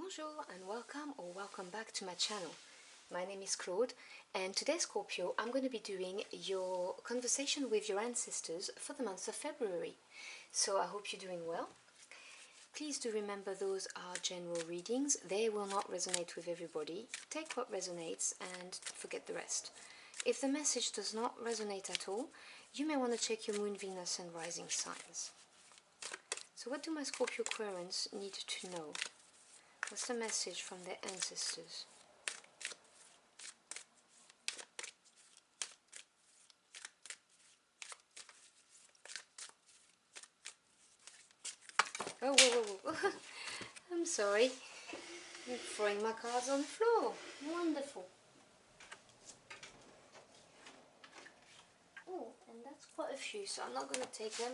Bonjour and welcome or welcome back to my channel. My name is Claude and today, Scorpio, I'm going to be doing your conversation with your ancestors for the month of February. So I hope you're doing well. Please do remember those are general readings. They will not resonate with everybody. Take what resonates and forget the rest. If the message does not resonate at all, you may want to check your moon, Venus and rising signs. So what do my Scorpio Aquarians need to know? What's the message from their ancestors? Oh, whoa, whoa, whoa. I'm sorry. I'm throwing my cards on the floor. Wonderful. Oh, and that's quite a few, so I'm not going to take them.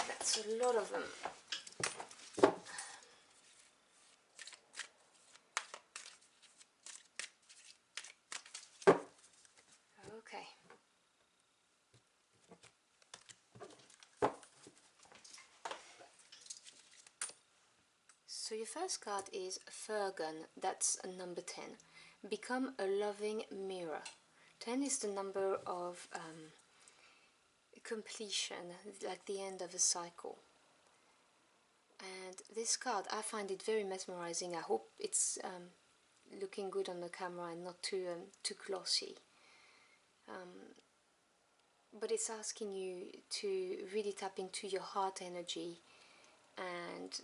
That's a lot of them. Okay. So your first card is Fergan. That's a number 10. Become a loving mirror. 10 is the number of completion, like the end of a cycle. And this card, I find it very mesmerizing. I hope it's looking good on the camera and not too glossy. But it's asking you to really tap into your heart energy and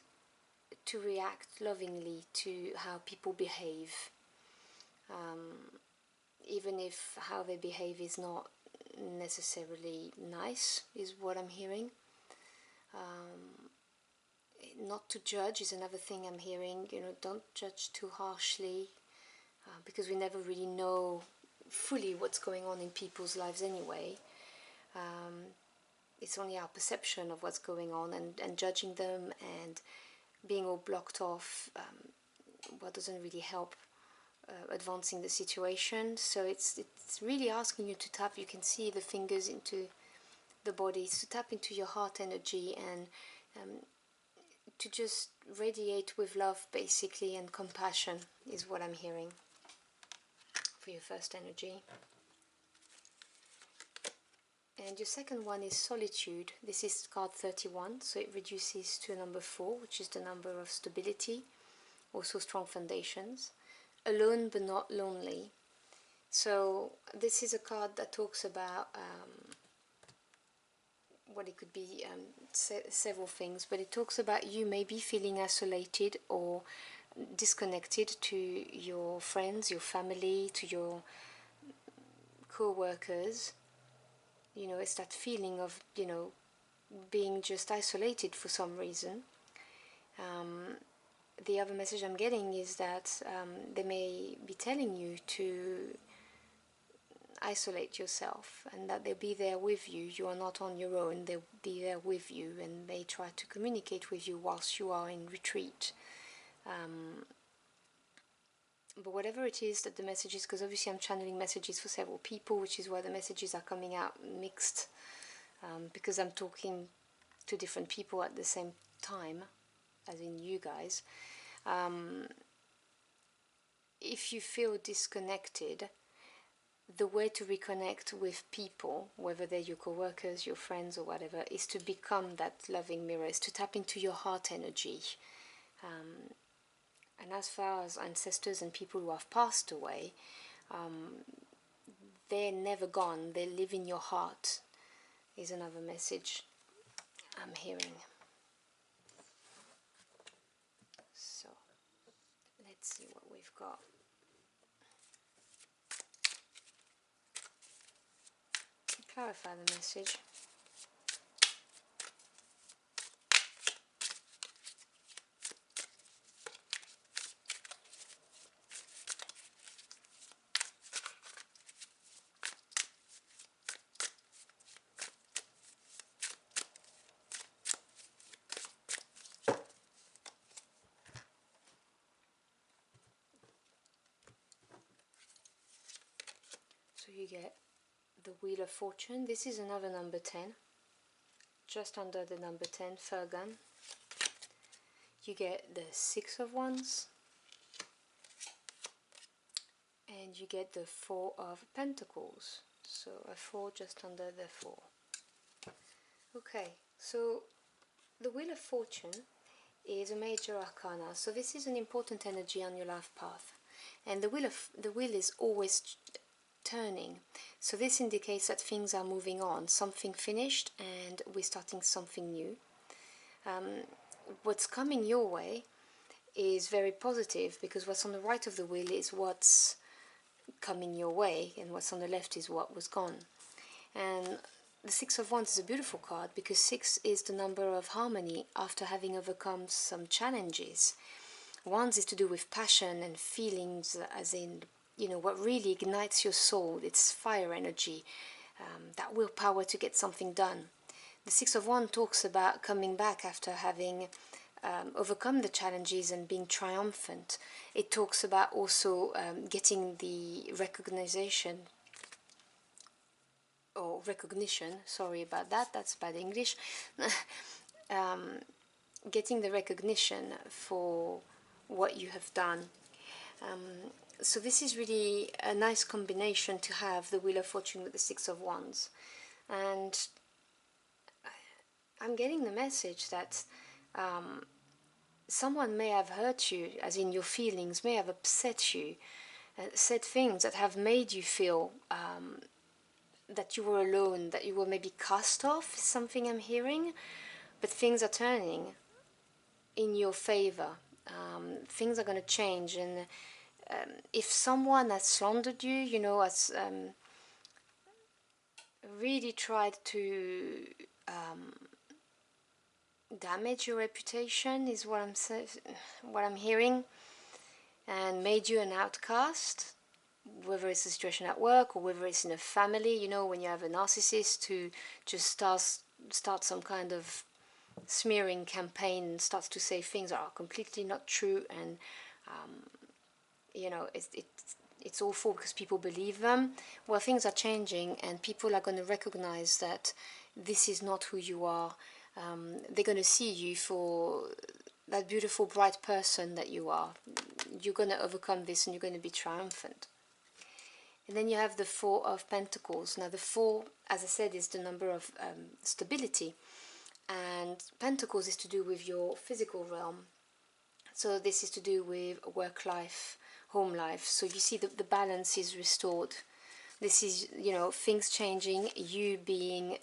to react lovingly to how people behave, even if how they behave is not necessarily nice, is what I'm hearing. Not to judge is another thing I'm hearing. You know, don't judge too harshly, because we never really know fully what's going on in people's lives anyway. It's only our perception of what's going on, and judging them and being all blocked off, what doesn't really help advancing the situation. So it's really asking you to tap. You can see the fingers into the body, to tap into your heart energy and to just radiate with love, basically, and compassion is what I'm hearing for your first energy. And your second one is Solitude. This is card 31, so it reduces to a number 4, which is the number of stability, also strong foundations. Alone but not lonely. So this is a card that talks about what it could be, several things, but it talks about you maybe feeling isolated or disconnected to your friends, your family, to your co-workers. You know, it's that feeling of, you know, being just isolated for some reason. The other message I'm getting is that they may be telling you to isolate yourself, and that they'll be there with you. You are not on your own. They'll be there with you, and they try to communicate with you whilst you are in retreat. But whatever it is that the message is, because obviously I'm channeling messages for several people, which is why the messages are coming out mixed, because I'm talking to different people at the same time, as in you guys. If you feel disconnected, the way to reconnect with people, whether they're your co-workers, your friends or whatever, is to become that loving mirror, is to tap into your heart energy. And as far as ancestors and people who have passed away, they're never gone. They live in your heart, is another message I'm hearing. So let's see what we've got. Clarify the message. So you get the Wheel of Fortune. This is another number 10, just under the number 10, Fergan. You get the 6 of Wands, and you get the Four of Pentacles, so a 4 just under the 4. Okay, so the Wheel of Fortune is a major arcana, so this is an important energy on your life path, and the wheel is always turning, so this indicates that things are moving on, something finished and we're starting something new. What's coming your way is very positive, because what's on the right of the wheel is what's coming your way, and what's on the left is what was gone. And the Six of Wands is a beautiful card, because 6 is the number of harmony after having overcome some challenges. Wands is to do with passion and feelings, as in, you know, what really ignites your soul. It's fire energy, that willpower to get something done. The Six of Wands talks about coming back after having overcome the challenges and being triumphant. It talks about also getting the recognition, sorry about that, that's bad English, getting the recognition for what you have done. So this is really a nice combination to have the Wheel of Fortune with the Six of Wands. And I'm getting the message that someone may have hurt you, as in your feelings, may have upset you, said things that have made you feel that you were alone, that you were maybe cast off, something I'm hearing, but things are turning in your favor. Things are going to change, and if someone has slandered you, you know, has really tried to damage your reputation, is what I'm hearing, and made you an outcast, whether it's a situation at work or whether it's in a family, you know, when you have a narcissist who just start some kind of smearing campaign and starts to say things that are completely not true, and you know, it's awful because people believe them. Well, things are changing, and people are going to recognize that this is not who you are. They're going to see you for that beautiful, bright person that you are. You're going to overcome this, and you're going to be triumphant. And then you have the Four of Pentacles. Now the 4, as I said, is the number of stability, and Pentacles is to do with your physical realm. So this is to do with work life, home life. So you see the balance is restored. This is, you know, things changing, you being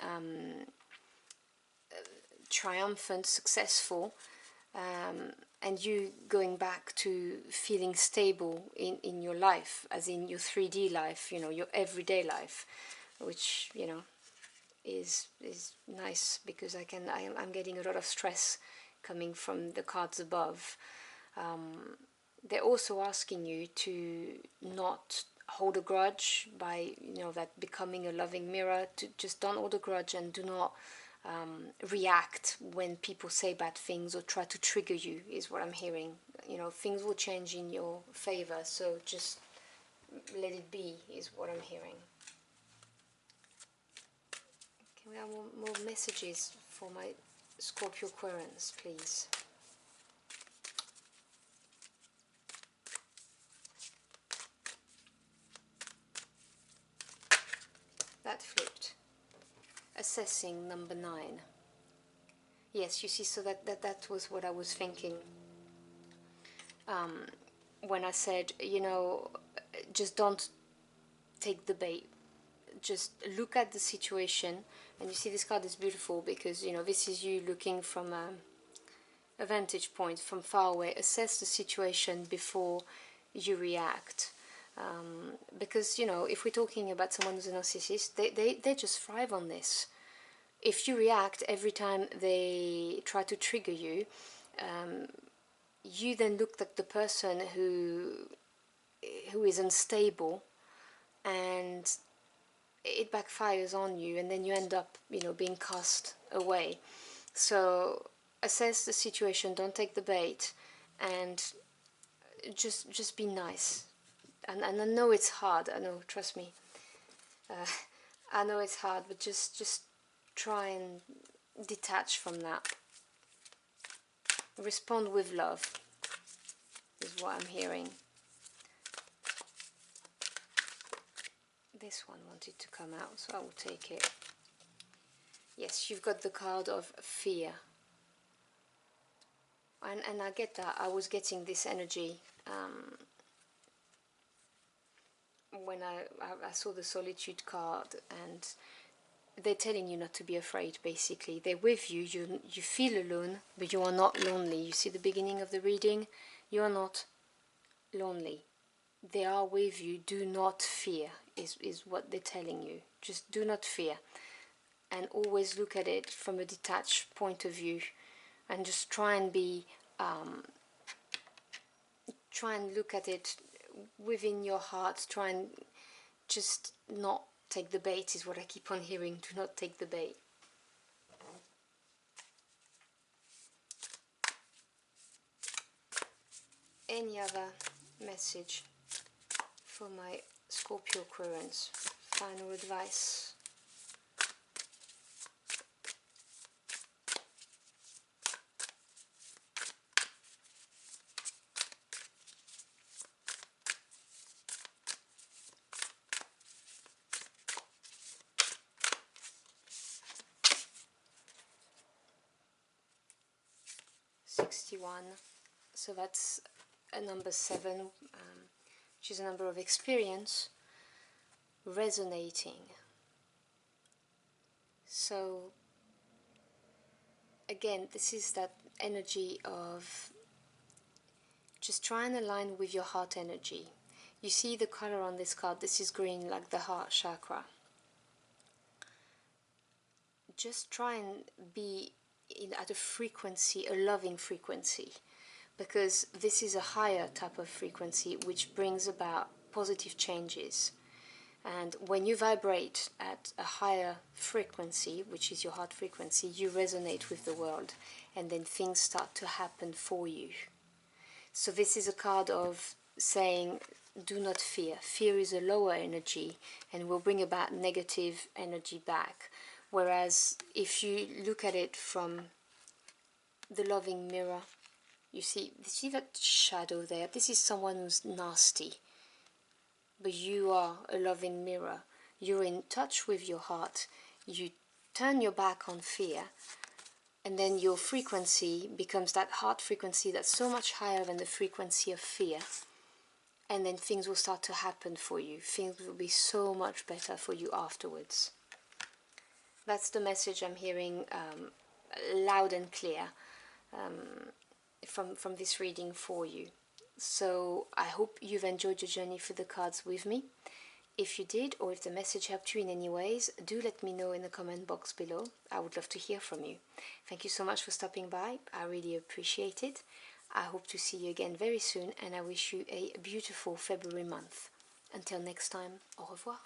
triumphant, successful, and you going back to feeling stable in your life, as in your 3D life, you know, your everyday life, which, you know, is nice, because I'm getting a lot of stress coming from the cards above. They're also asking you to not hold a grudge, by, you know, that becoming a loving mirror, to just don't hold a grudge, and do not react when people say bad things or try to trigger you, is what I'm hearing. You know, things will change in your favor, so just let it be, is what I'm hearing. Can we have more messages for my Scorpio Aquarians, please? That flipped. Assessing, number 9. Yes, you see, so that was what I was thinking when I said, you know, just don't take the bait. Just look at the situation. And you see, this card is beautiful because, you know, this is you looking from a vantage point from far away. Assess the situation before you react. Because, you know, if we're talking about someone who's a narcissist, they just thrive on this. If you react every time they try to trigger you, you then look like the person who is unstable, and it backfires on you, and then you end up, you know, being cast away. So assess the situation, don't take the bait, and just be nice. And I know it's hard, I know, trust me. I know it's hard, but just try and detach from that. Respond with love is what I'm hearing. this one wanted to come out, so I will take it. Yes, you've got the card of fear. And I get that. I was getting this energy when I saw the Solitude card, and they're telling you not to be afraid, basically. They're with you. You feel alone, but you are not lonely. You see the beginning of the reading? You are not lonely. They are with you. Do not fear, is what they're telling you. Just do not fear. And always look at it from a detached point of view. And just try and look at it within your heart. Try and just not take the bait, is what I keep on hearing. Do not take the bait. Any other message for my Scorpio Aquarians? Final advice. So that's a number 7, which is a number of experience, resonating. So again, this is that energy of just try and align with your heart energy. You see the color on this card, this is green, like the heart chakra. Just try and be at a frequency, a loving frequency, because this is a higher type of frequency which brings about positive changes. And when you vibrate at a higher frequency, which is your heart frequency, you resonate with the world, and then things start to happen for you. So this is a card of saying, do not fear. Fear is a lower energy and will bring about negative energy back. Whereas if you look at it from the loving mirror, you see that shadow there? This is someone who's nasty. But you are a loving mirror. You're in touch with your heart. You turn your back on fear, and then your frequency becomes that heart frequency that's so much higher than the frequency of fear. And then things will start to happen for you. Things will be so much better for you afterwards. That's the message I'm hearing loud and clear from this reading for you. So I hope you've enjoyed your journey through the cards with me. If you did, or if the message helped you in any ways, do let me know in the comment box below. I would love to hear from you. Thank you so much for stopping by. I really appreciate it. I hope to see you again very soon, and I wish you a beautiful February month. Until next time, au revoir.